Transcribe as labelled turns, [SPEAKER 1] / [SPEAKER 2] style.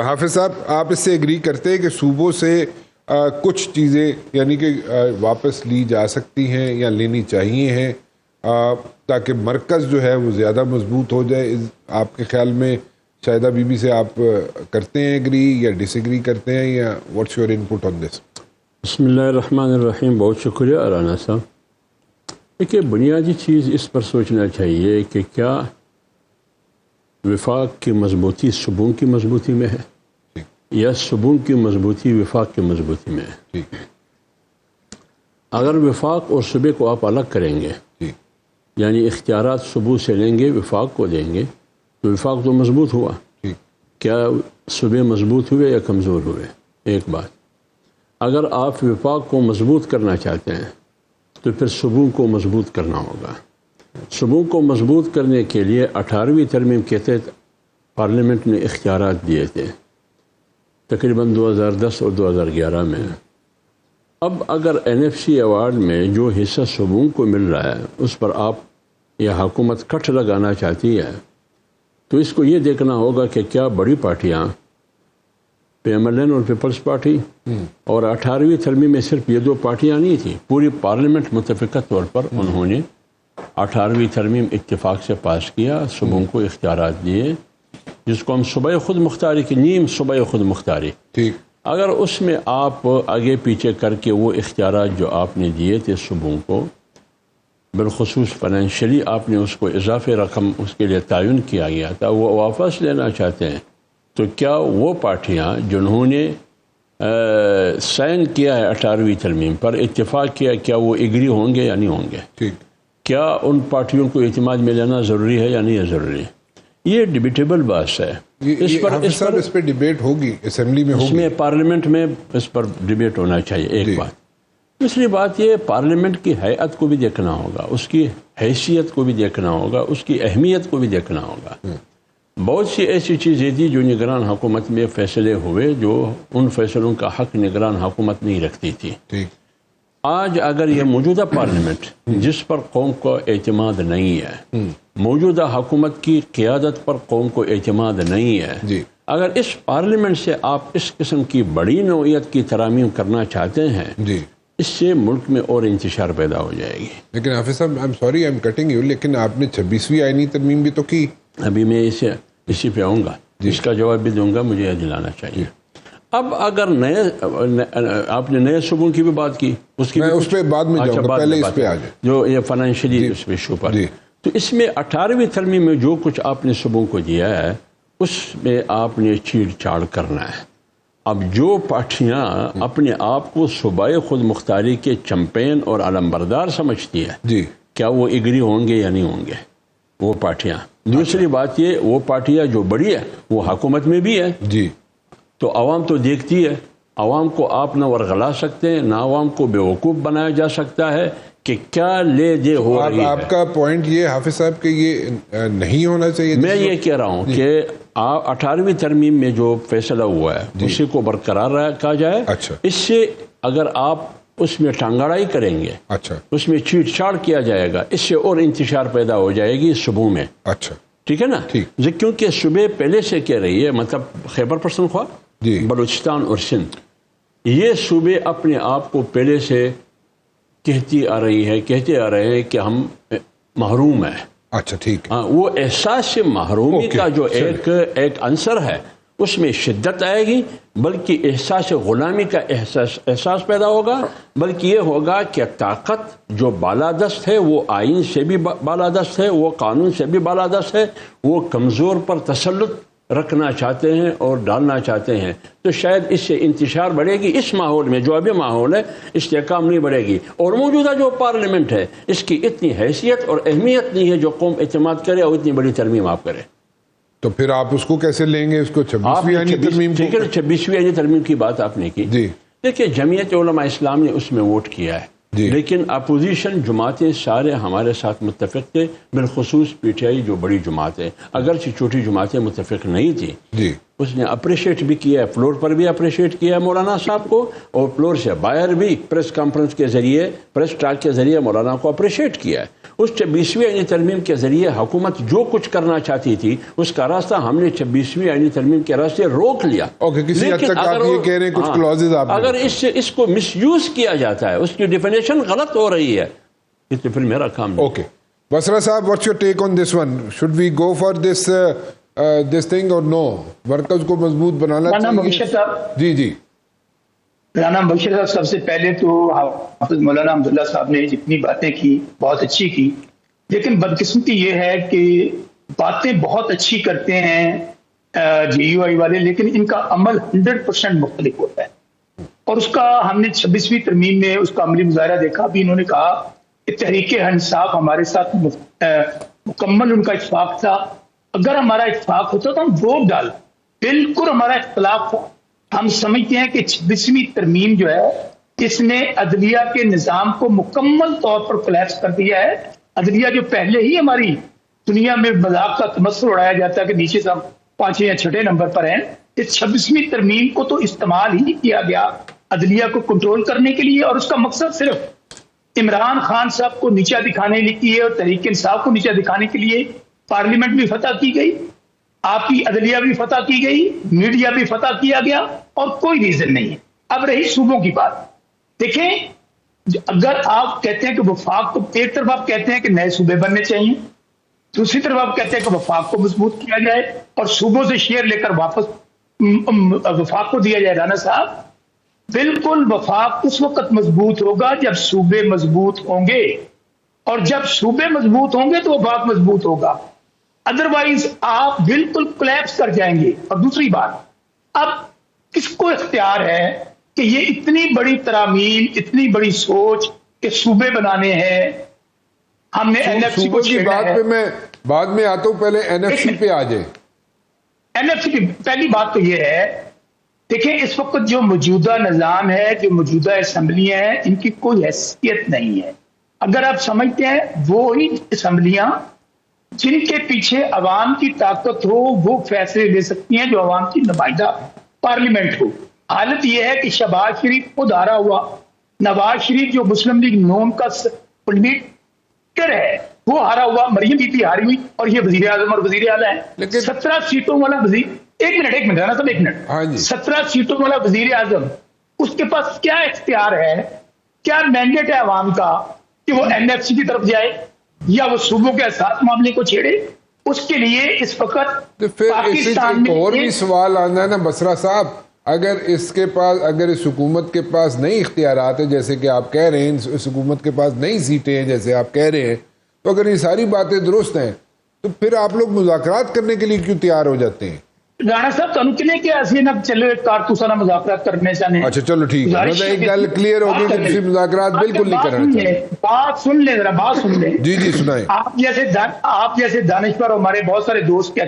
[SPEAKER 1] حافظ صاحب آپ اس سے ایگری کرتے ہیں کہ صوبوں سے کچھ چیزیں یعنی کہ واپس لی جا سکتی ہیں یا لینی چاہیے ہیں تاکہ مرکز جو ہے وہ زیادہ مضبوط ہو جائے؟ آپ کے خیال میں شاہدہ بی بی سے آپ کرتے ہیں ایگری یا ڈس ایگری کرتے ہیں، یا واٹس یور انپٹ آن دس؟
[SPEAKER 2] بسم اللہ الرحمن الرحیم. بہت شکریہ رانا صاحب. دیکھیے بنیادی چیز اس پر سوچنا چاہیے کہ کیا وفاق کی مضبوطی صوبوں کی مضبوطی میں ہے یا صوبوں کی مضبوطی وفاق کی مضبوطی میں ہے. اگر وفاق اور صوبے کو آپ الگ کریں گے، یعنی اختیارات صوبوں سے لیں گے وفاق کو دیں گے، تو وفاق تو مضبوط ہوا. کیا صوبے مضبوط ہوئے یا کمزور ہوئے؟ ایک بات. اگر آپ وفاق کو مضبوط کرنا چاہتے ہیں تو پھر صوبوں کو مضبوط کرنا ہوگا. صوبوں کو مضبوط کرنے کے لیے 18ویں ترمیم کے تحت پارلیمنٹ نے اختیارات دیے تھے تقریباً 2010 اور 2011 میں. اب اگر NFC ایوارڈ میں جو حصہ صوبوں کو مل رہا ہے اس پر آپ یہ حکومت کٹ لگانا چاہتی ہے تو اس کو یہ دیکھنا ہوگا کہ کیا بڑی پارٹیاں PMLN اور پیپلز پارٹی اور 18ویں ترمیم میں صرف یہ دو پارٹیاں نہیں تھیں، پوری پارلیمنٹ متفقہ طور پر انہوں نے 18ویں ترمیم اتفاق سے پاس کیا، صوبوں کو اختیارات دیے جس کو ہم صوبۂ خود مختاری کی نیم صوبۂ خود مختاری. اگر اس میں آپ آگے پیچھے کر کے وہ اختیارات جو آپ نے دیے تھے صوبوں کو، بالخصوص فائنینشلی آپ نے اس کو اضافی رقم اس کے لیے تعین کیا گیا تھا، وہ واپس لینا چاہتے ہیں، تو کیا وہ پارٹیاں جنہوں نے سائن کیا ہے 18ویں ترمیم پر، اتفاق کیا، کیا وہ ایگری ہوں گے یا نہیں ہوں گے؟ کیا ان پارٹیوں کو اعتماد میں لینا ضروری ہے یا نہیں ہے ضروری؟ یہ ڈیبیٹیبل بات ہے.
[SPEAKER 1] اس پہ ڈیبیٹ ہوگی، اسمبلی میں ہوگی،
[SPEAKER 2] اس میں پارلیمنٹ میں اس پر ڈیبیٹ ہونا چاہیے. ایک بات. دوسری بات یہ پارلیمنٹ کی ہیئت کو بھی دیکھنا ہوگا، اس کی حیثیت کو بھی دیکھنا ہوگا، اس کی اہمیت کو بھی دیکھنا ہوگا. بہت سی ایسی چیزیں تھی جو نگران حکومت میں فیصلے ہوئے جو ان فیصلوں کا حق نگران حکومت نہیں رکھتی تھی. آج اگر یہ موجودہ پارلیمنٹ جس پر قوم کو اعتماد نہیں ہے، موجودہ حکومت کی قیادت پر قوم کو اعتماد نہیں ہے، اگر اس پارلیمنٹ سے آپ اس قسم کی بڑی نوعیت کی ترامیم کرنا چاہتے ہیں، اس سے ملک میں اور انتشار پیدا ہو جائے گی.
[SPEAKER 1] لیکن حافظ صاحب آئی ایم کٹنگ یو، لیکن آپ نے 26ویں آئینی ترمیم بھی تو کی.
[SPEAKER 2] ابھی میں اسی پہ آؤں گا، اس کا جواب بھی دوں گا، مجھے یہ دلانا چاہیے. اب اگر آپ نے نئے صوبوں کی بھی بات کی، اس
[SPEAKER 1] پہ بعد میں جاؤں گا، پہلے اس پہ آ جائیں
[SPEAKER 2] جو یہ فائنینشلی اس ایشو پر. تو اس میں 18ویں ترمیم میں جو کچھ آپ نے صوبوں کو دیا ہے اس میں آپ نے چھیڑ چھاڑ کرنا ہے. اب جو پارٹیاں اپنے آپ کو صوبۂ خود مختاری کے چمپین اور علمبردار سمجھتی ہے، کیا وہ ایگری ہوں گے یا نہیں ہوں گے وہ پارٹیاں؟ دوسری بات یہ، وہ پارٹیاں جو بڑی ہے وہ حکومت میں بھی ہے، تو عوام تو دیکھتی ہے. عوام کو آپ نہ ورغلا سکتے ہیں، نہ عوام کو بیوقوف بنایا جا سکتا ہے کہ کیا لے دے ہو رہی ہے.
[SPEAKER 1] آپ کا پوائنٹ یہ حافظ صاحب کہ یہ نہیں ہونا چاہیے؟
[SPEAKER 2] میں یہ کہہ رہا ہوں کہ 18ویں ترمیم میں جو فیصلہ ہوا ہے اسی کو برقرار رکھا جائے. اس سے اگر آپ اس میں ٹانگاڑائی کریں گے، اس میں چھیڑ چھاڑ کیا جائے گا، اس سے اور انتشار پیدا ہو جائے گی صوبوں میں. ٹھیک ہے نا؟ کیونکہ صوبے پہلے سے کہہ رہی ہے، مطلب خیبر پختونخوا، بلوچستان اور سندھ، یہ صوبے اپنے آپ کو پہلے سے کہتے آ رہے ہیں کہ ہم محروم ہیں. وہ احساس سے محرومی کا جو ایک عنصر ہے اس میں شدت آئے گی، بلکہ احساس غلامی کا احساس پیدا ہوگا، بلکہ یہ ہوگا کہ طاقت جو بالادست ہے وہ آئین سے بھی بالادست ہے، وہ قانون سے بھی بالادست ہے، وہ کمزور پر تسلط رکھنا چاہتے ہیں اور ڈالنا چاہتے ہیں. تو شاید اس سے انتشار بڑھے گی. اس ماحول میں جو ابھی ماحول ہے استحکام نہیں بڑھے گی، اور موجودہ جو پارلیمنٹ ہے اس کی اتنی حیثیت اور اہمیت نہیں ہے جو قوم اعتماد کرے اور اتنی بڑی ترمیم آپ کرے.
[SPEAKER 1] تو پھر آپ اس کو کیسے لیں گے؟ اس کو 26ویں آئینی ترمیم؟
[SPEAKER 2] ٹھیک ہے، 26ویں آئینی ترمیم کی بات آپ نے کی. دیکھیے جمعیت علماء اسلام نے اس میں ووٹ کیا ہے، لیکن اپوزیشن جماعتیں سارے ہمارے ساتھ متفق تھے، بالخصوص PTI جو بڑی جماعت ہے، اگرچہ چھوٹی جماعتیں متفق نہیں تھی. اس نے اپریشیٹ بھی کیا ہے، فلور پر بھی اپریشیٹ کیا ہے مولانا صاحب کو، اور فلور سے باہر بھی پریس کانفرنس کے ذریعے، پریس ٹاک کے ذریعے مولانا کو اپریشیٹ کیا ہے۔ اس 26ویں آئینی ترمیم کے ذریعے حکومت جو کچھ کرنا چاہتی تھی اس کا راستہ ہم نے 26ویں آئینی ترمیم کے راستے روک لیا۔
[SPEAKER 1] کسی حد تک آپ یہ کہہ رہے ہیں کچھ کلوزز آپ
[SPEAKER 2] اگر اس کو مس یوز کیا جاتا ہے، اس کی ڈیفینیشن غلط ہو رہی ہے، یہ تو پھر میرا کام نہیں۔
[SPEAKER 1] اوکے بسرا صاحب، what's your take on this one? Should we go for this thing اور نو؟ مرکز کو مضبوط بنانا چاہیے؟ جی جی
[SPEAKER 3] مولانا مبشر صاحب، سب سے پہلے تو حافظ مولانا عبداللہ صاحب نے جتنی باتیں کی بہت اچھی کی، لیکن بدقسمتی یہ ہے کہ باتیں بہت اچھی کرتے ہیں GUI والے، لیکن ان کا عمل 100% مختلف ہوتا ہے۔ اور اس کا ہم نے 26ویں ترمیم میں اس کا عملی مظاہرہ دیکھا بھی۔ انہوں نے کہا کہ تحریک انصاف ہمارے ساتھ مکمل ان کا اتفاق تھا، اگر ہمارا اتفاق ہوتا تو ہم ووٹ ڈال، بالکل ہمارا اختلاف تھا۔ ہم سمجھتے ہیں کہ 26ویں ترمیم جو ہے اس نے عدلیہ کے نظام کو مکمل طور پر کولیپس کر دیا ہے۔ عدلیہ جو پہلے ہی ہماری دنیا میں مذاق کا تمثل اڑایا جاتا ہے کہ نیچے سے ہم 5 یا 6 نمبر پر ہیں، اس 26ویں ترمیم کو تو استعمال ہی کیا گیا عدلیہ کو کنٹرول کرنے کے لیے، اور اس کا مقصد صرف عمران خان صاحب کو نیچا دکھانے کے لیے اور تحریک انصاف کو نیچا دکھانے کے لیے پارلیمنٹ بھی فتح کی گئی، آپ کی عدلیہ بھی فتح کی گئی، میڈیا بھی فتح کیا گیا، اور کوئی ریزن نہیں ہے۔ اب رہی صوبوں کی بات، دیکھیں اگر آپ کہتے ہیں کہ وفاق کو، ایک طرف آپ کہتے ہیں کہ نئے صوبے بننے چاہیے، دوسری طرف آپ کہتے ہیں کہ وفاق کو مضبوط کیا جائے اور صوبوں سے شیئر لے کر واپس وفاق کو دیا جائے۔ رانا صاحب، بالکل وفاق اس وقت مضبوط ہوگا جب صوبے مضبوط ہوں گے، اور جب صوبے مضبوط ہوں گے تو وفاق مضبوط ہوگا، ادروائز آپ بالکل کولیپس کر جائیں گے۔ اور دوسری بات، اب کس کو اختیار ہے کہ یہ اتنی بڑی ترامیم، اتنی بڑی سوچ کہ صوبے بنانے ہیں؟ ہم نے NFC کو
[SPEAKER 1] کی بات پہ میں بعد میں آتا ہوں، پہلے NFC پہ آ جائیں۔
[SPEAKER 3] NFC کی پہلی بات تو یہ ہے، دیکھیں اس وقت جو موجودہ نظام ہے، جو موجودہ اسمبلیاں ہیں، ان کی کوئی حیثیت نہیں ہے۔ اگر آپ سمجھتے ہیں وہی اسمبلیاں جن کے پیچھے عوام کی طاقت ہو وہ فیصلے لے سکتی ہیں، جو عوام کی نمائندہ پارلیمنٹ ہو۔ حالت یہ ہے کہ شہباز شریف خود ہارا ہوا، نواز شریف جو مسلم لیگ نون کا لیڈر ہے وہ ہارا ہوا، مریم بی بی ہاری ہوئی، اور یہ وزیر اعظم اور وزیر اعلیٰ ہیں۔ 17 سیٹوں والا وزیر، ایک منٹ رانا صاحب، ایک منٹ، 17 سیٹوں والا وزیر اعظم، اس کے پاس کیا اختیار ہے، کیا مینڈیٹ ہے عوام کا کہ وہ NFC کی طرف جائے یا وہ صوبوں کے اساس معاملے کو چھیڑے؟ اس کے لیے اس وقت
[SPEAKER 1] پاکستان میں اور بھی سوال آنا ہے نا بسرا صاحب، اگر اس حکومت کے پاس نئی اختیارات ہیں جیسے کہ آپ کہہ رہے ہیں، اس حکومت کے پاس نئی سیٹیں ہیں جیسے آپ کہہ رہے ہیں، تو اگر یہ ساری باتیں درست ہیں تو پھر آپ لوگ مذاکرات کرنے کے لیے کیوں تیار ہو جاتے ہیں؟
[SPEAKER 3] رانا صاحب تھانوں کنے کہ اسی نہ چلے کارتوسانہ مذاکرات کرنے چاہنے۔
[SPEAKER 1] اچھا چلو ٹھیک ہے، مطلب ایک گل کلیئر ہو گئی کہ کسی مذاکرات بالکل نہیں کرنا چاہیے۔
[SPEAKER 3] بات سن لیں ذرا، بات سن لیں۔
[SPEAKER 1] جی سنائیں۔
[SPEAKER 3] آپ جیسے دانشور، ہمارے بہت سارے دوست کہتے ہیں